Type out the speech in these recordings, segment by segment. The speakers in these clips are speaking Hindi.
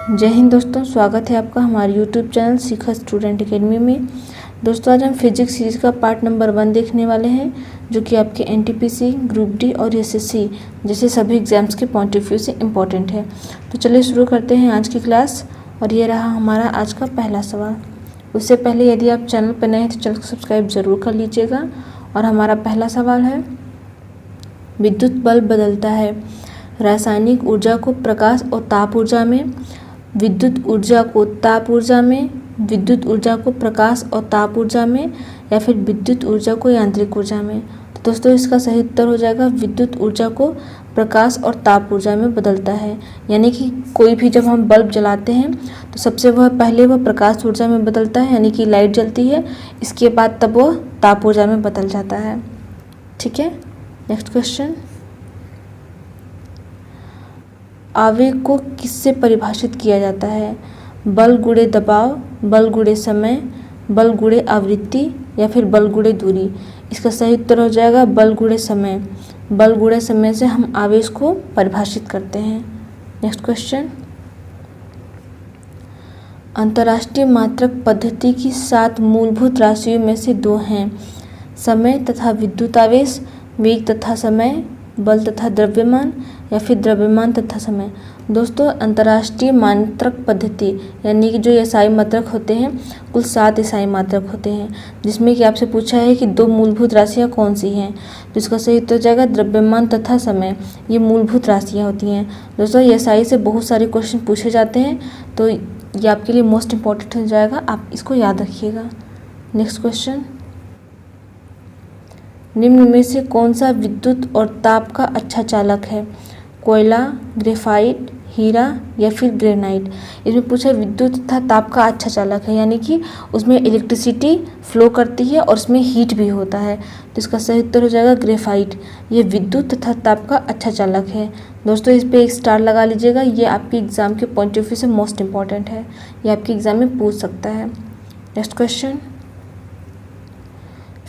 जय हिंद दोस्तों, स्वागत है आपका हमारे YouTube चैनल सीखा स्टूडेंट अकेडमी में। दोस्तों आज हम फिजिक्स सीरीज का पार्ट नंबर 1 देखने वाले हैं, जो कि आपके NTPC, ग्रुप डी और SSC जैसे सभी एग्जाम्स के पॉइंट ऑफ व्यू से इम्पॉर्टेंट है। तो चलिए शुरू करते हैं आज की क्लास। और ये रहा हमारा आज का पहला सवाल। उससे पहले यदि आप चैनल पर नए हैं तो चैनल को सब्सक्राइब ज़रूर कर लीजिएगा। और हमारा पहला सवाल है, विद्युत बल्ब बदलता है रासायनिक ऊर्जा को प्रकाश और ताप ऊर्जा में, विद्युत ऊर्जा को ताप ऊर्जा में, विद्युत ऊर्जा को प्रकाश और ताप ऊर्जा में, या फिर विद्युत ऊर्जा को यांत्रिक ऊर्जा में। तो दोस्तों इसका सही उत्तर हो जाएगा विद्युत ऊर्जा को प्रकाश और ताप ऊर्जा में बदलता है। यानी कि कोई भी जब हम बल्ब जलाते हैं तो सबसे पहले वह प्रकाश ऊर्जा में बदलता है, यानी कि लाइट जलती है, इसके बाद तब वह ताप ऊर्जा में बदल जाता है। ठीक है, नेक्स्ट क्वेश्चन, आवेग को किससे परिभाषित किया जाता है? बल गुणे दबाव, बल गुणे समय, बल गुणे आवृत्ति, या फिर बल गुणे दूरी। इसका सही उत्तर हो जाएगा बल गुणे समय। बल गुणे समय से हम आवेश को परिभाषित करते हैं। नेक्स्ट क्वेश्चन, अंतर्राष्ट्रीय मात्रक पद्धति की 7 मूलभूत राशियों में से 2 हैं, समय तथा विद्युत आवेश, वेग तथा समय, बल तथा द्रव्यमान, या फिर द्रव्यमान तथा समय। दोस्तों अंतर्राष्ट्रीय मात्रक पद्धति यानी कि जो एसआई मात्रक होते हैं, कुल 7 एसआई मात्रक होते हैं, जिसमें कि आपसे पूछा है कि 2 मूलभूत राशियां कौन सी हैं। तो इसका सही उत्तर हो जाएगा द्रव्यमान तथा समय। ये मूलभूत राशियां होती हैं। दोस्तों एसआई से बहुत सारे क्वेश्चन पूछे जाते हैं, तो ये आपके लिए मोस्ट इम्पॉर्टेंट हो जाएगा, आप इसको याद रखिएगा। नेक्स्ट क्वेश्चन, निम्न में से कौन सा विद्युत और ताप का अच्छा चालक है? कोयला, ग्रेफाइट, हीरा, या फिर ग्रेनाइट। इसमें पूछा विद्युत तथा ताप का अच्छा चालक है, यानी कि उसमें इलेक्ट्रिसिटी फ्लो करती है और उसमें हीट भी होता है। तो इसका सही उत्तर हो जाएगा ग्रेफाइट। ये विद्युत तथा ताप का अच्छा चालक है। दोस्तों इस पर 1 स्टार लगा लीजिएगा, ये आपके एग्जाम के पॉइंट ऑफ व्यू से मोस्ट इम्पॉर्टेंट है, ये आपके एग्जाम में पूछ सकता है। नेक्स्ट क्वेश्चन,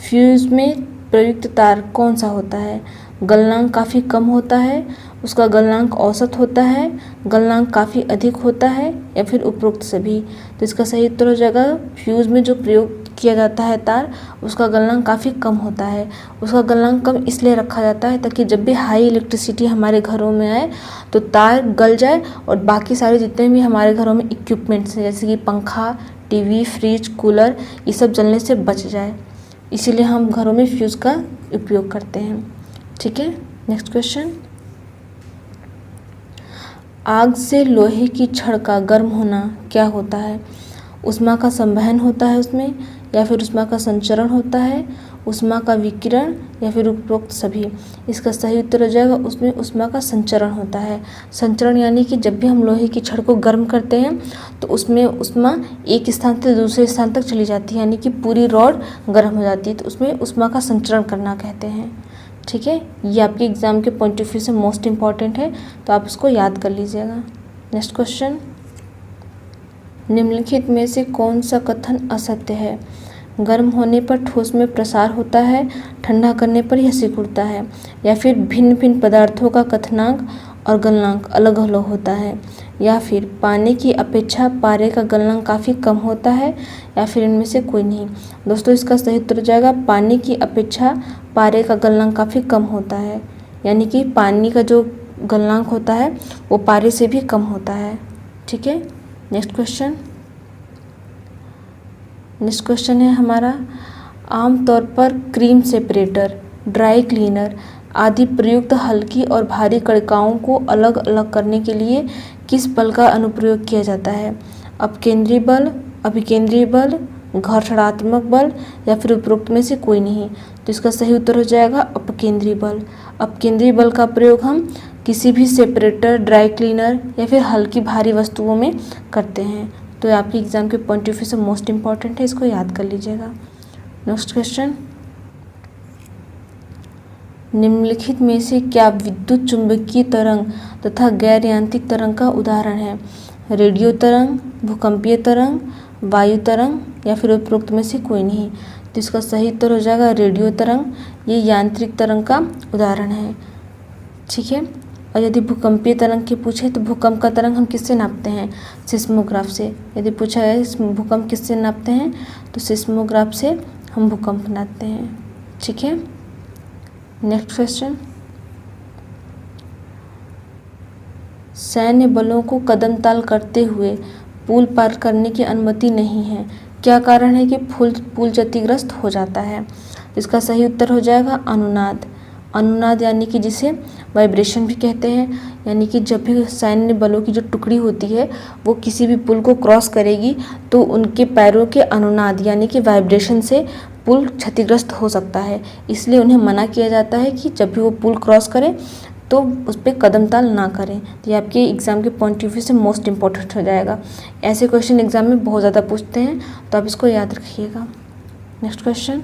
फ्यूज में प्रयुक्त तार कौन सा होता है? गलनांक काफ़ी कम होता है, उसका गलनांक औसत होता है, गलनांक काफ़ी अधिक होता है, या फिर उपरोक्त सभी। तो इसका सही उत्तर हो जाएगा फ्यूज़ में जो प्रयोग किया जाता है तार, उसका गलनांक काफ़ी कम होता है। उसका गलनांक कम इसलिए रखा जाता है ताकि जब भी हाई इलेक्ट्रिसिटी हमारे घरों में आए तो तार गल जाए और बाकी सारे जितने भी हमारे घरों में इक्विपमेंट्स हैं, जैसे कि पंखा, टीवी, फ्रिज, कूलर, ये सब जलने से बच जाए। इसीलिए हम घरों में फ्यूज़ का उपयोग करते हैं। ठीक है, नेक्स्ट क्वेश्चन, आग से लोहे की छड़ का गर्म होना क्या होता है? ऊष्मा का संवहन होता है उसमें, या फिर ऊष्मा का संचरण होता है, ऊष्मा का विकिरण, या फिर उपरोक्त सभी। इसका सही उत्तर हो जाएगा उसमें ऊष्मा का संचरण होता है। संचरण यानी कि जब भी हम लोहे की छड़ को गर्म करते हैं तो उसमें ऊष्मा एक स्थान से दूसरे स्थान तक चली जाती है, यानी कि पूरी रॉड गर्म हो जाती है, तो उसमें ऊष्मा का संचरण करना कहते हैं। ठीक है, ये आपके एग्जाम के पॉइंट ऑफ व्यू से मोस्ट इम्पॉर्टेंट है, तो आप इसको याद कर लीजिएगा। नेक्स्ट क्वेश्चन, निम्नलिखित में से कौन सा कथन असत्य है? गर्म होने पर ठोस में प्रसार होता है, ठंडा करने पर यह सिकुड़ता है, या फिर भिन्न भिन्न पदार्थों का कथनांक और गलनांक अलग अलग होता है, या फिर पानी की अपेक्षा पारे का गलनांक काफ़ी कम होता है, या फिर इनमें से कोई नहीं। दोस्तों इसका सही उत्तर हो जाएगा पानी की अपेक्षा पारे का गलनांक काफ़ी कम होता है, यानी कि पानी का जो गलनांक होता है वो पारे से भी कम होता है। ठीक है, नेक्स्ट क्वेश्चन है हमारा, आमतौर पर क्रीम सेपरेटर, ड्राई क्लीनर आदि प्रयुक्त हल्की और भारी कणिकाओं को अलग अलग करने के लिए किस बल का अनुप्रयोग किया जाता है? अपकेंद्री बल, अभिकेंद्री बल, घर्षणात्मक बल, या फिर उपरोक्त में से कोई नहीं। तो इसका सही उत्तर हो जाएगा अपकेंद्री बल। अपकेंद्री बल का प्रयोग हम किसी भी सेपरेटर, ड्राई क्लीनर या फिर हल्की भारी वस्तुओं में करते हैं। तो आपके एग्जाम के पॉइंट ऑफ व्यू से मोस्ट इम्पॉर्टेंट है, इसको याद कर लीजिएगा। नेक्स्ट क्वेश्चन, निम्नलिखित में से क्या विद्युत चुंबकीय तरंग तथा गैर यांत्रिक तरंग का उदाहरण है? रेडियो तरंग, भूकंपीय तरंग, वायु तरंग, या फिर उपरोक्त में से कोई नहीं। तो इसका सही उत्तर हो जाएगा रेडियो तरंग। ये यांत्रिक तरंग का उदाहरण है। ठीक है, और यदि भूकंपीय तरंग की पूछे तो भूकंप का तरंग हम किससे नापते हैं? सिस्मोग्राफ से। यदि पूछा है भूकंप किससे नापते हैं तो सिस्मोग्राफ से हम भूकंप नापते हैं। ठीक है, नेक्स्ट क्वेश्चन। सैन्य बलों को कदमताल करते हुए पुल पार करने की अनुमति नहीं है। क्या कारण है कि पुल क्षतिग्रस्त हो जाता है? इसका सही उत्तर हो जाएगा अनुनाद। अनुनाद यानी कि जिसे वाइब्रेशन भी कहते हैं, यानी कि जब भी सैन्य बलों की जो टुकड़ी होती है वो किसी भी पुल को क्रॉस करेगी तो उनके पैरों के अनुनाद यानी कि वाइब्रेशन से पुल क्षतिग्रस्त हो सकता है। इसलिए उन्हें मना किया जाता है कि जब भी वो पुल क्रॉस करें तो उस पर कदमताल ना करें। तो ये आपके एग्ज़ाम के पॉइंट ऑफ व्यू से मोस्ट इम्पॉर्टेंट हो जाएगा। ऐसे क्वेश्चन एग्ज़ाम में बहुत ज़्यादा पूछते हैं, तो आप इसको याद रखिएगा। Next question.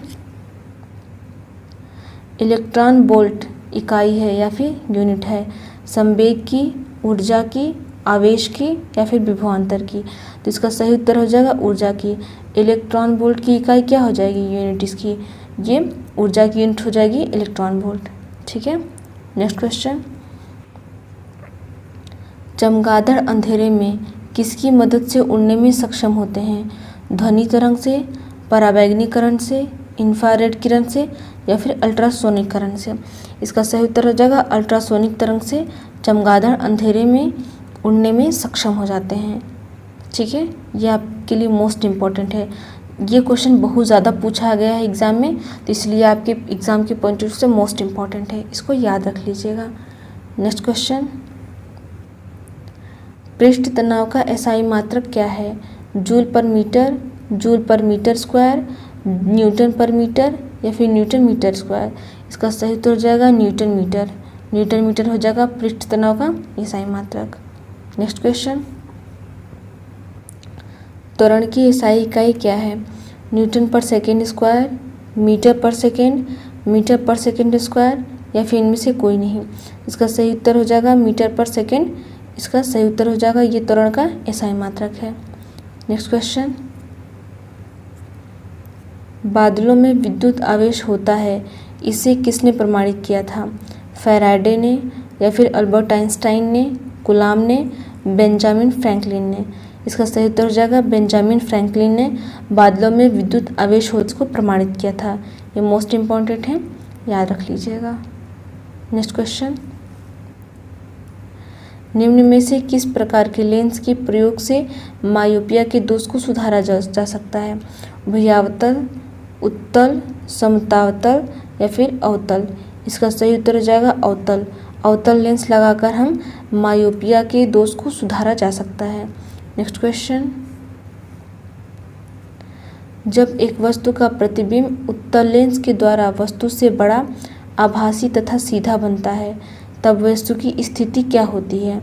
इलेक्ट्रॉन वोल्ट इकाई है या फिर यूनिट है संवेग की, ऊर्जा की, आवेश की या फिर विभवांतर की? तो इसका सही उत्तर हो जाएगा ऊर्जा की। इलेक्ट्रॉन वोल्ट की इकाई क्या हो जाएगी? यूनिट इसकी, ये ऊर्जा की यूनिट हो जाएगी इलेक्ट्रॉन वोल्ट। ठीक है, नेक्स्ट क्वेश्चन। चमगादड़ अंधेरे में किसकी मदद से उड़ने में सक्षम होते हैं? ध्वनि तरंग से, पराबैंगनी किरण से, इंफ्रारेड किरण से या फिर अल्ट्रासोनिक किरण से? इसका सही उत्तर हो जाएगा अल्ट्रासोनिक तरंग से चमगादड़ अंधेरे में उड़ने में सक्षम हो जाते हैं। ठीक है, ये आपके लिए मोस्ट इम्पॉर्टेंट है। ये क्वेश्चन बहुत ज़्यादा पूछा गया है एग्ज़ाम में, तो इसलिए आपके एग्ज़ाम के पॉइंट ऑफ व्यू से मोस्ट इम्पॉर्टेंट है, इसको याद रख लीजिएगा। Next question. पृष्ठ तनाव का एसआई मात्रक क्या है? जूल पर मीटर, जूल पर मीटर स्क्वायर, न्यूटन पर मीटर या फिर न्यूटन मीटर स्क्वायर? इसका सही उत्तर हो जाएगा न्यूटन मीटर। न्यूटन मीटर हो जाएगा पृष्ठ तनाव का एसआई मात्रक। Next question. त्वरण की एसआई इकाई क्या है? न्यूटन पर सेकेंड स्क्वायर, मीटर पर सेकेंड, मीटर पर सेकेंड स्क्वायर या फिर इनमें से कोई नहीं? इसका सही उत्तर हो जाएगा मीटर पर सेकेंड। इसका सही उत्तर हो जाएगा ये त्वरण का एसआई मात्रक है। Next question. बादलों में विद्युत आवेश होता है, इसे किसने प्रमाणित किया था? फैराडे ने या फिर अल्बर्ट आइंस्टाइन ने, कूलाम ने, बेंजामिन फ्रैंकलिन ने? इसका सही उत्तर हो जाएगा बेंजामिन फ्रैंकलिन ने बादलों में विद्युत आवेश होने को प्रमाणित किया था। ये मोस्ट इम्पॉर्टेंट है, याद रख लीजिएगा। Next question. निम्न में से किस प्रकार के लेंस के प्रयोग से मायोपिया के दोष को सुधारा जा सकता है? भुयावतल, उत्तल, समतावतल या फिर अवतल? इसका सही उत्तर हो जाएगा अवतल। अवतल लेंस लगाकर हम मायोपिया के दोष को सुधारा जा सकता है। Next question. जब एक वस्तु का प्रतिबिंब उत्तल लेंस के द्वारा वस्तु से बड़ा, आभासी तथा सीधा बनता है, तब वस्तु की स्थिति क्या होती है?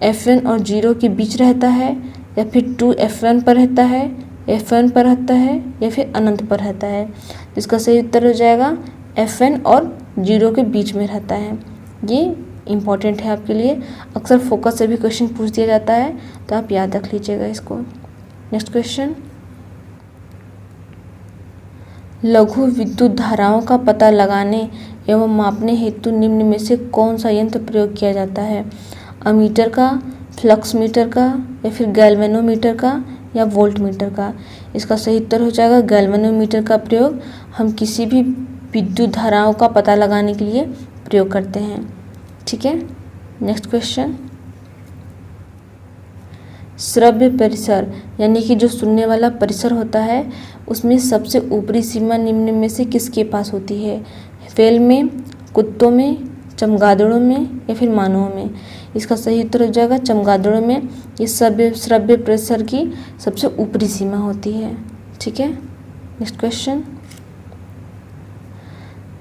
f1 और 0 के बीच रहता है या फिर 2f1 पर रहता है, f1 पर रहता है या फिर अनंत पर रहता है? इसका सही उत्तर हो जाएगा f1 और 0 के बीच में रहता है। ये इम्पॉर्टेंट है आपके लिए, अक्सर फोकस से भी क्वेश्चन पूछ दिया जाता है, तो आप याद रख लीजिएगा इसको। Next question. लघु विद्युत धाराओं का पता लगाने एवं मापने हेतु निम्न में से कौन सा यंत्र प्रयोग किया जाता है? अमीटर का, फ्लक्स मीटर का या फिर गैल्वेनोमीटर का या वोल्ट मीटर का? इसका सही उत्तर हो जाएगा गैल्वेनोमीटर का प्रयोग हम किसी भी विद्युत धाराओं का पता लगाने के लिए प्रयोग करते हैं। ठीक है, नेक्स्ट क्वेश्चन। श्रव्य परिसर यानी कि जो सुनने वाला परिसर होता है उसमें सबसे ऊपरी सीमा निम्न में से किसके पास होती है? व्हेल में, कुत्तों में, चमगादड़ों में या फिर मानवों में? इसका सही उत्तर हो जाएगा चमगादड़ों में। ये श्रव्य परिसर की सबसे ऊपरी सीमा होती है। ठीक है, नेक्स्ट क्वेश्चन।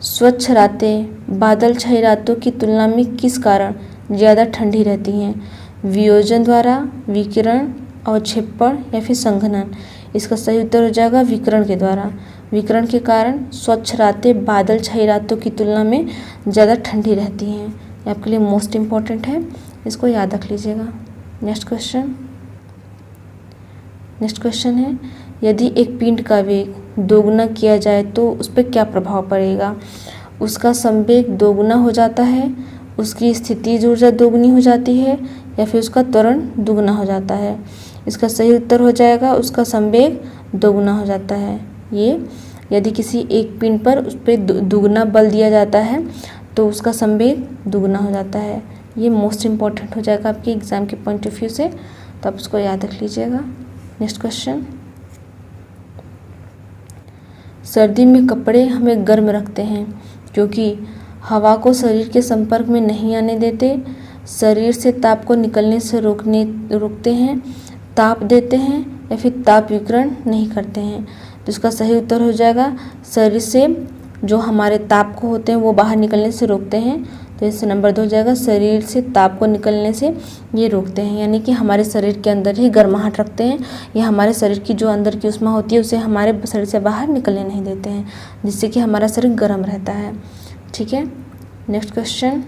स्वच्छ रातें बादल छाई रातों की तुलना में किस कारण ज़्यादा ठंडी रहती हैं? वियोजन द्वारा, विकिरण, अवक्षेपण या फिर संघनन? इसका सही उत्तर हो जाएगा विकिरण के द्वारा। विकिरण के कारण स्वच्छ रातें बादल छाई रातों की तुलना में ज़्यादा ठंडी रहती हैं। ये आपके लिए मोस्ट इम्पॉर्टेंट है, इसको याद रख लीजिएगा। नेक्स्ट क्वेश्चन है, यदि एक पिंड का वेग दोगुना किया जाए तो उस पर क्या प्रभाव पड़ेगा? उसका संवेग दोगुना हो जाता है, उसकी स्थितिज ऊर्जा दोगुनी हो जाती है या फिर उसका त्वरण दुगना हो जाता है। इसका सही उत्तर हो जाएगा उसका संवेग दोगुना हो जाता है। ये यदि किसी एक पिंड पर उस पर दुगना बल दिया जाता है तो उसका संवेग दुगना हो जाता है। ये मोस्ट इम्पॉर्टेंट हो जाएगा आपके एग्जाम के पॉइंट ऑफ व्यू से, तो आप उसको याद रख लीजिएगा। नेक्स्ट क्वेश्चन, सर्दी में कपड़े हमें गर्म रखते हैं क्योंकि हवा को शरीर के संपर्क में नहीं आने देते, शरीर से ताप को निकलने से रोकते हैं, ताप देते हैं या फिर ताप विकिरण नहीं करते हैं। तो इसका सही उत्तर हो जाएगा शरीर से जो हमारे ताप को होते हैं वो बाहर निकलने से रोकते हैं। तो इससे नंबर 2 हो जाएगा शरीर से ताप को निकलने से ये रोकते हैं, यानी कि हमारे शरीर के अंदर ही गर्माहट रखते हैं। ये हमारे शरीर की जो अंदर की ऊष्मा होती है उसे हमारे शरीर से बाहर निकलने नहीं देते हैं, जिससे कि हमारा शरीर गर्म रहता है। ठीक है, नेक्स्ट क्वेश्चन,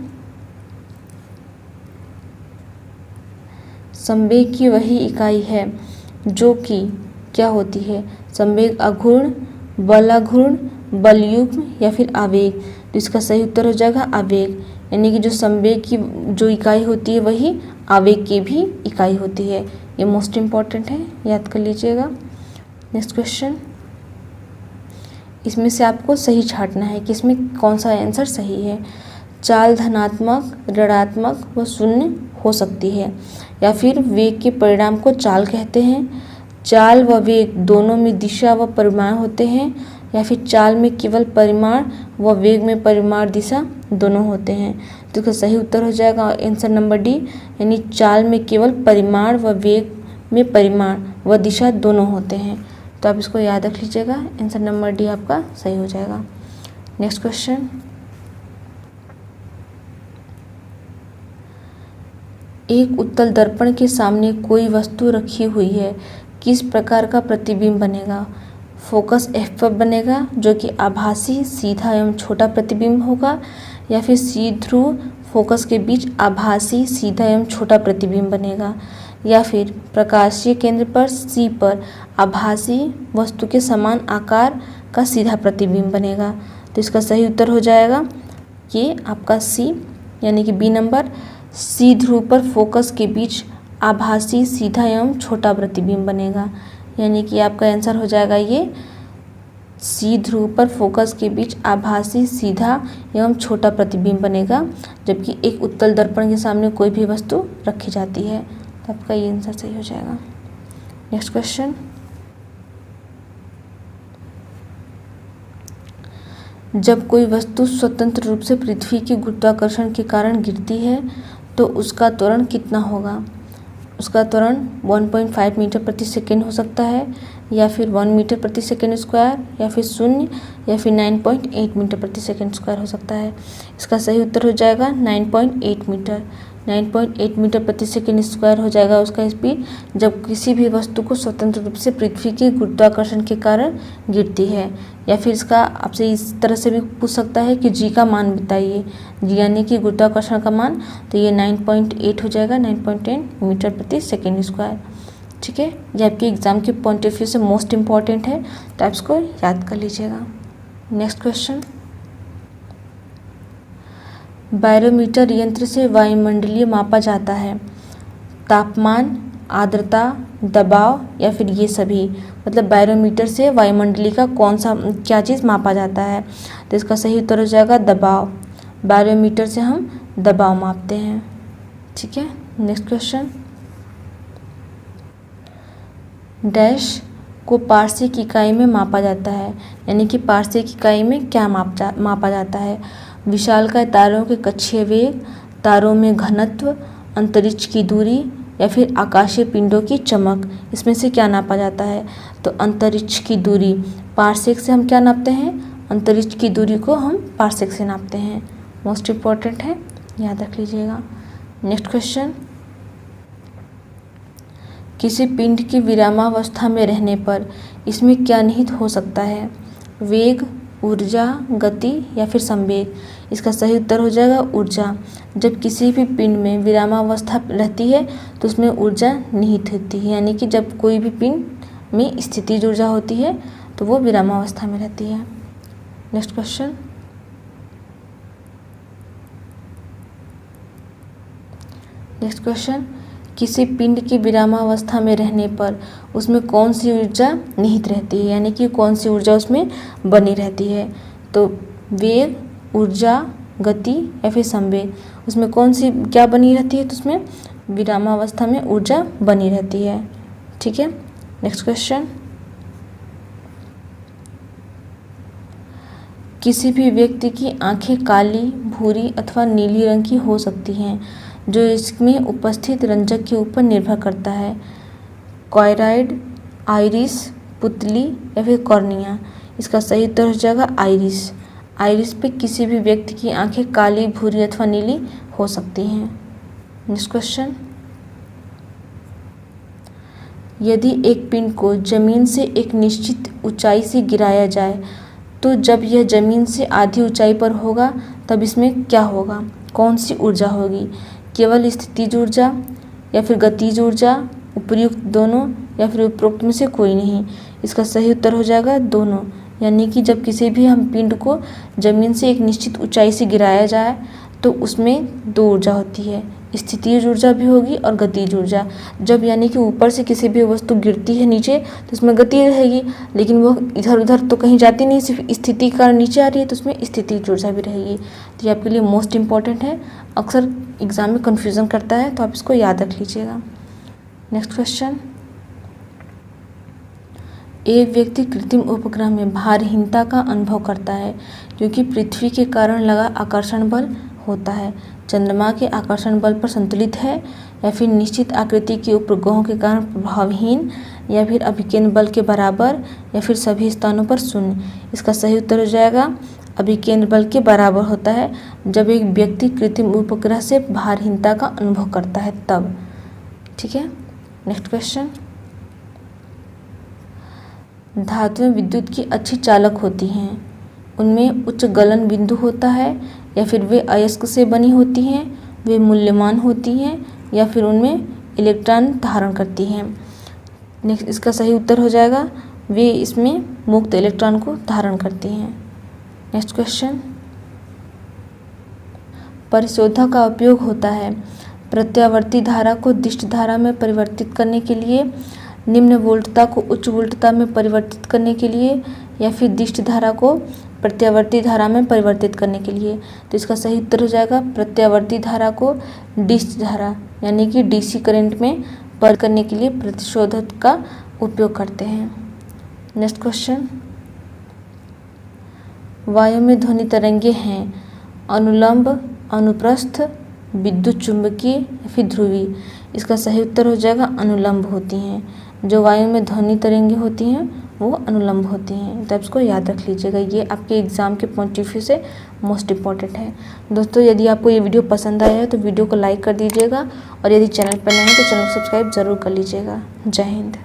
संवेग की वही इकाई है जो कि क्या होती है? संवेग अघूर्ण, बल अघूर्ण, बलयुग्म या फिर आवेग। तो इसका सही उत्तर हो जाएगा आवेग, यानी कि जो संवेग की जो इकाई होती है वही आवेग की भी इकाई होती है। ये मोस्ट इम्पॉर्टेंट है, याद कर लीजिएगा। नेक्स्ट क्वेश्चन, इसमें से आपको सही छांटना है कि इसमें कौन सा आंसर सही है। चाल धनात्मक, ऋणात्मक व शून्य हो सकती है, या फिर वेग के परिणाम को चाल कहते हैं। चाल व वेग दोनों में दिशा व परिमाण होते हैं, या फिर चाल में केवल परिमाण व वेग में परिमाण दिशा दोनों होते हैं। तो इसका सही उत्तर हो जाएगा आंसर नंबर डी, यानी चाल में केवल परिमाण व वेग में परिमाण व दिशा दोनों होते हैं। तो आप इसको याद रख लीजिएगा, आंसर नंबर डी आपका सही हो जाएगा। नेक्स्ट क्वेश्चन, एक उत्तल दर्पण के सामने कोई वस्तु रखी हुई है, किस प्रकार का प्रतिबिंब बनेगा? फोकस एफ पर बनेगा जो कि आभासी, सीधा एवं छोटा प्रतिबिंब होगा, या फिर सी ध्रुव फोकस के बीच आभासी, सीधा एवं छोटा प्रतिबिंब बनेगा, या फिर प्रकाशीय केंद्र पर सी पर आभासी वस्तु के समान आकार का सीधा प्रतिबिंब बनेगा। तो इसका सही उत्तर हो जाएगा ये आपका सी, यानी कि बी नंबर, सी ध्रुव पर फोकस के बीच आभासी, सीधा एवं छोटा प्रतिबिंब बनेगा, यानी कि आपका आंसर हो जाएगा ये सी ध्रुव पर फोकस के बीच आभासी, सीधा एवं छोटा प्रतिबिंब बनेगा जबकि एक उत्तल दर्पण के सामने कोई भी वस्तु रखी जाती है। तो आपका ये आंसर सही हो जाएगा। नेक्स्ट क्वेश्चन, जब कोई वस्तु स्वतंत्र रूप से पृथ्वी के गुरुत्वाकर्षण के कारण गिरती है तो उसका त्वरण कितना होगा? उसका त्वरण 1.5 मीटर प्रति सेकेंड हो सकता है, या फिर 1 मीटर प्रति सेकेंड स्क्वायर, या फिर 0, या फिर 9.8 मीटर प्रति सेकेंड स्क्वायर हो सकता है। इसका सही उत्तर हो जाएगा 9.8 मीटर। 9.8 मीटर प्रति सेकेंड स्क्वायर हो जाएगा उसका स्पीड जब किसी भी वस्तु को स्वतंत्र रूप से पृथ्वी के गुरुत्वाकर्षण के कारण गिरती है। या फिर इसका आपसे इस तरह से भी पूछ सकता है कि जी का मान बताइए, जी यानी कि गुरुत्वाकर्षण का मान, तो ये 9.8 हो जाएगा, 9.10 मीटर प्रति सेकेंड स्क्वायर। ठीक है, ये आपके एग्जाम के पॉइंट ऑफ व्यू से मोस्ट इम्पॉर्टेंट है, तो आप इसको याद कर लीजिएगा। नेक्स्ट क्वेश्चन, बैरोमीटर यंत्र से वायुमंडलीय मापा जाता है तापमान, आर्द्रता, दबाव या फिर ये सभी। मतलब बैरोमीटर से वायुमंडलीय का कौन सा क्या चीज़ मापा जाता है? तो इसका सही उत्तर हो जाएगा दबाव। बैरोमीटर से हम दबाव मापते हैं। ठीक है, नेक्स्ट क्वेश्चन, डैश को पार्शिक इकाई में मापा जाता है, यानी कि पार्शिक इकाई में क्या मापा जाता है? विशालकाय तारों के कक्षीय वेग, तारों में घनत्व, अंतरिक्ष की दूरी या फिर आकाशीय पिंडों की चमक, इसमें से क्या नापा जाता है? तो अंतरिक्ष की दूरी। पार्शिक से हम क्या नापते हैं? अंतरिक्ष की दूरी को हम पार्शिक से नापते हैं। मोस्ट इम्पॉर्टेंट है, याद रख लीजिएगा। नेक्स्ट क्वेश्चन, किसी पिंड की विरामावस्था में रहने पर इसमें क्या निहित हो सकता है? वेग, ऊर्जा, गति या फिर संवेग। इसका सही उत्तर हो जाएगा ऊर्जा। जब किसी भी पिंड में विरामावस्था रहती है तो उसमें ऊर्जा निहित होती है, यानी कि जब कोई भी पिंड में स्थितिज ऊर्जा होती है तो वो विरामावस्था में रहती है। नेक्स्ट क्वेश्चन, नेक्स्ट क्वेश्चन, किसी पिंड की विरामावस्था में रहने पर उसमें कौन सी ऊर्जा निहित रहती है, यानी कि कौन सी ऊर्जा उसमें बनी रहती है। तो वेग, ऊर्जा, गति या फिर संवेग, उसमें कौन सी क्या बनी रहती है, तो उसमें विरामावस्था में ऊर्जा बनी रहती है। ठीक है। नेक्स्ट क्वेश्चन, किसी भी व्यक्ति की आंखें काली, भूरी अथवा नीली रंग की हो सकती हैं, जो इसमें उपस्थित रंजक के ऊपर निर्भर करता है। कॉयराइड, आइरिस, पुतली या फिर कॉर्निया। इसका सही उत्तर हो जाएगा आइरिस। आइरिस पे किसी भी व्यक्ति की आंखें काली, भूरी अथवा नीली हो सकती हैं। नेक्स्ट क्वेश्चन, यदि एक पिंड को जमीन से एक निश्चित ऊंचाई से गिराया जाए तो जब यह जमीन से आधी ऊंचाई पर होगा तब इसमें क्या होगा, कौन सी ऊर्जा होगी। केवल स्थितिज ऊर्जा या फिर गतिज ऊर्जा, उपर्युक्त दोनों या फिर उपरोक्त में से कोई नहीं। इसका सही उत्तर हो जाएगा दोनों, यानी कि जब किसी भी हम पिंड को जमीन से एक निश्चित ऊंचाई से गिराया जाए तो उसमें दो ऊर्जा होती है, स्थितिज ऊर्जा भी होगी और गतिज ऊर्जा। जब यानी कि ऊपर से किसी भी वस्तु गिरती है नीचे तो उसमें गति रहेगी, लेकिन वो इधर उधर तो कहीं जाती नहीं, सिर्फ स्थिति का नीचे आ रही है तो उसमें स्थितिज ऊर्जा भी रहेगी। तो ये आपके लिए मोस्ट इंपॉर्टेंट है, अक्सर एग्जाम में कन्फ्यूज़न करता है, तो आप इसको याद रख लीजिएगा। नेक्स्ट क्वेश्चन, एक व्यक्ति कृत्रिम उपग्रह में भारहीनता का अनुभव करता है क्योंकि पृथ्वी के कारण लगा आकर्षण बल होता है, चंद्रमा के आकर्षण बल पर संतुलित है या फिर निश्चित आकृति के उपग्रहों के कारण प्रभावहीन या फिर अभिकेंद्र बल के बराबर या फिर सभी स्थानों पर शून्य। इसका सही उत्तर हो जाएगा अभिकेंद्र बल के बराबर होता है जब एक व्यक्ति कृत्रिम उपग्रह से भारहीनता का अनुभव करता है तब। ठीक है। नेक्स्ट क्वेश्चन, धातुएं विद्युत की अच्छी चालक होती हैं, उनमें उच्च गलन बिंदु होता है या फिर वे अयस्क से बनी होती हैं, वे मूल्यवान होती हैं या फिर उनमें इलेक्ट्रॉन धारण करती हैं। नेक्स्ट इसका सही उत्तर हो जाएगा वे इसमें मुक्त इलेक्ट्रॉन को धारण करती हैं। नेक्स्ट क्वेश्चन, परिशोधक का उपयोग होता है प्रत्यावर्ती धारा को दिष्ट धारा में परिवर्तित करने के लिए, निम्न वोल्टता को उच्च वोल्टता में परिवर्तित करने के लिए या फिर दिष्ट धारा को प्रत्यावर्ती धारा में परिवर्तित करने के लिए। तो इसका सही उत्तर हो जाएगा प्रत्यावर्ती धारा को डिष्ट धारा यानी कि डीसी करंट में परिवर्तित करने के लिए प्रतिशोधक का उपयोग करते हैं। नेक्स्ट क्वेश्चन, वायु में ध्वनि तरंगे हैं अनुलंब, अनुप्रस्थ, विद्युत चुंबकीय या फिर ध्रुवीय। इसका सही उत्तर हो जाएगा अनुलंब होती हैं। जो वायु में ध्वनि तरंगे होती हैं वो अनुलंब होती हैं, तो आप इसको याद रख लीजिएगा, ये आपके एग्जाम के पॉइंट ऑफ व्यू से मोस्ट इंपॉर्टेंट है। दोस्तों यदि आपको ये वीडियो पसंद आया है तो वीडियो को लाइक कर दीजिएगा और यदि चैनल पर नए हैं तो चैनल को सब्सक्राइब जरूर कर लीजिएगा। जय हिंद।